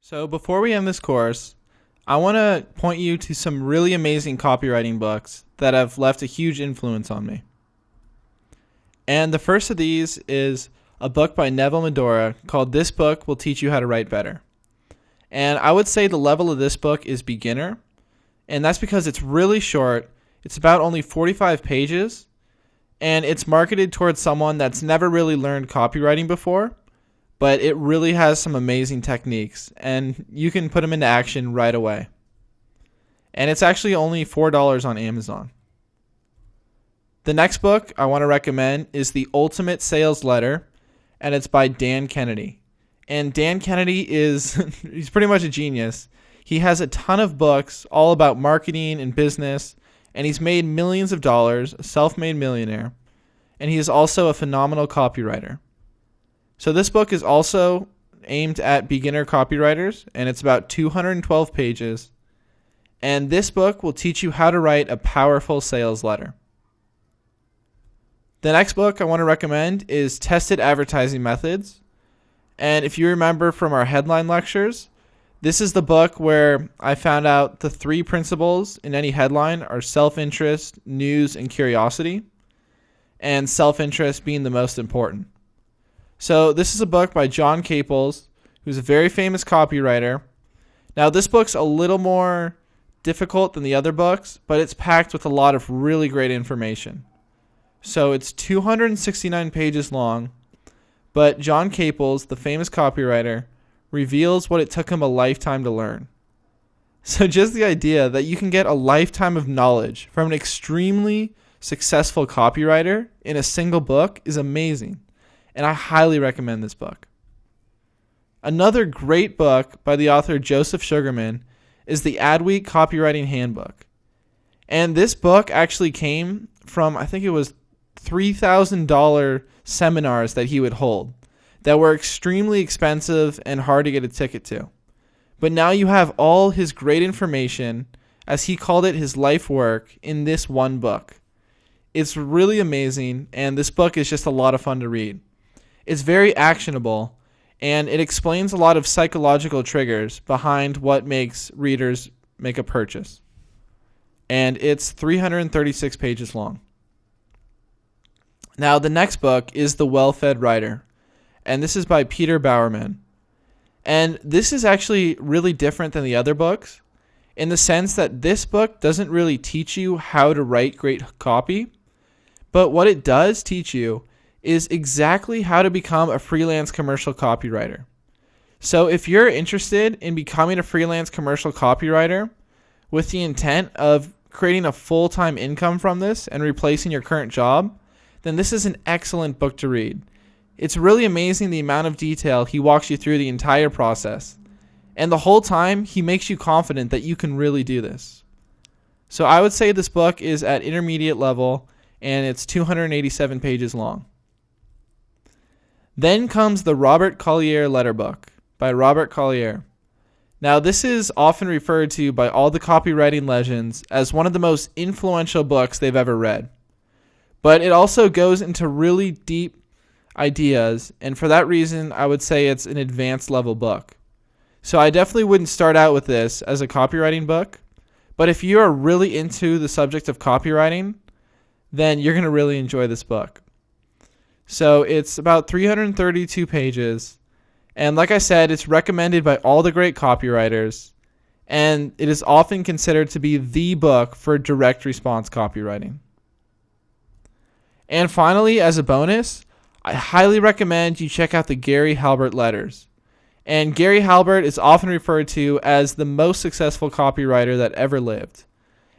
So before we end this course, I want to point you to some really amazing copywriting books that have left a huge influence on me. And the first of these is a book by Neville Medora called This Book Will Teach You How to Write Better. And I would say the level of this book is beginner, and that's because it's really short. It's about only 45 pages, and it's marketed towards someone that's never really learned copywriting before, but it really has some amazing techniques, and you can put them into action right away. And it's actually only $4 on Amazon. The next book I want to recommend is The Ultimate Sales Letter, and it's by Dan Kennedy. And Dan Kennedy he's pretty much a genius. He has a ton of books all about marketing and business, and he's made millions of dollars, a self-made millionaire, and he is also a phenomenal copywriter. So this book is also aimed at beginner copywriters, and it's about 212 pages. And this book will teach you how to write a powerful sales letter. The next book I want to recommend is Tested Advertising Methods. And if you remember from our headline lectures, this is the book where I found out the 3 principles in any headline are self-interest, news, and curiosity, and self-interest being the most important. So this is a book by John Caples, who's a very famous copywriter. Now this book's a little more difficult than the other books, but it's packed with a lot of really great information. So it's 269 pages long, but John Caples, the famous copywriter, reveals what it took him a lifetime to learn. So just the idea that you can get a lifetime of knowledge from an extremely successful copywriter in a single book is amazing, and I highly recommend this book. Another great book by the author Joseph Sugarman is the Adweek Copywriting Handbook. And this book actually came from, I think it was $3,000 seminars that he would hold that were extremely expensive and hard to get a ticket to. But now you have all his great information, as he called it, his life work, in this one book. It's really amazing, and this book is just a lot of fun to read. It's very actionable, and it explains a lot of psychological triggers behind what makes readers make a purchase. And it's 336 pages long. Now, the next book is The Well-Fed Writer, and this is by Peter Bowerman. And this is actually really different than the other books in the sense that this book doesn't really teach you how to write great copy, but what it does teach you is exactly how to become a freelance commercial copywriter. So if you're interested in becoming a freelance commercial copywriter with the intent of creating a full-time income from this and replacing your current job, then this is an excellent book to read. It's really amazing the amount of detail he walks you through the entire process. And the whole time, he makes you confident that you can really do this. So I would say this book is at intermediate level, and it's 287 pages long. Then comes the Robert Collier Letter Book by Robert Collier. Now, this is often referred to by all the copywriting legends as one of the most influential books they've ever read. But it also goes into really deep ideas, and for that reason, I would say it's an advanced level book. So I definitely wouldn't start out with this as a copywriting book, but if you are really into the subject of copywriting, then you're going to really enjoy this book. So it's about 332 pages, and like I said, it's recommended by all the great copywriters, and it is often considered to be the book for direct response copywriting. And finally, as a bonus, I highly recommend you check out the Gary Halbert letters. And Gary Halbert is often referred to as the most successful copywriter that ever lived.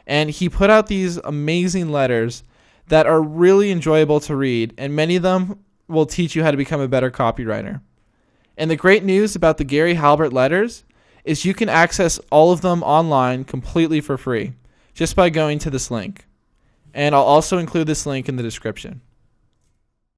And he put out these amazing letters that are really enjoyable to read, and many of them will teach you how to become a better copywriter. And the great news about the Gary Halbert letters is you can access all of them online completely for free just by going to this link. And I'll also include this link in the description.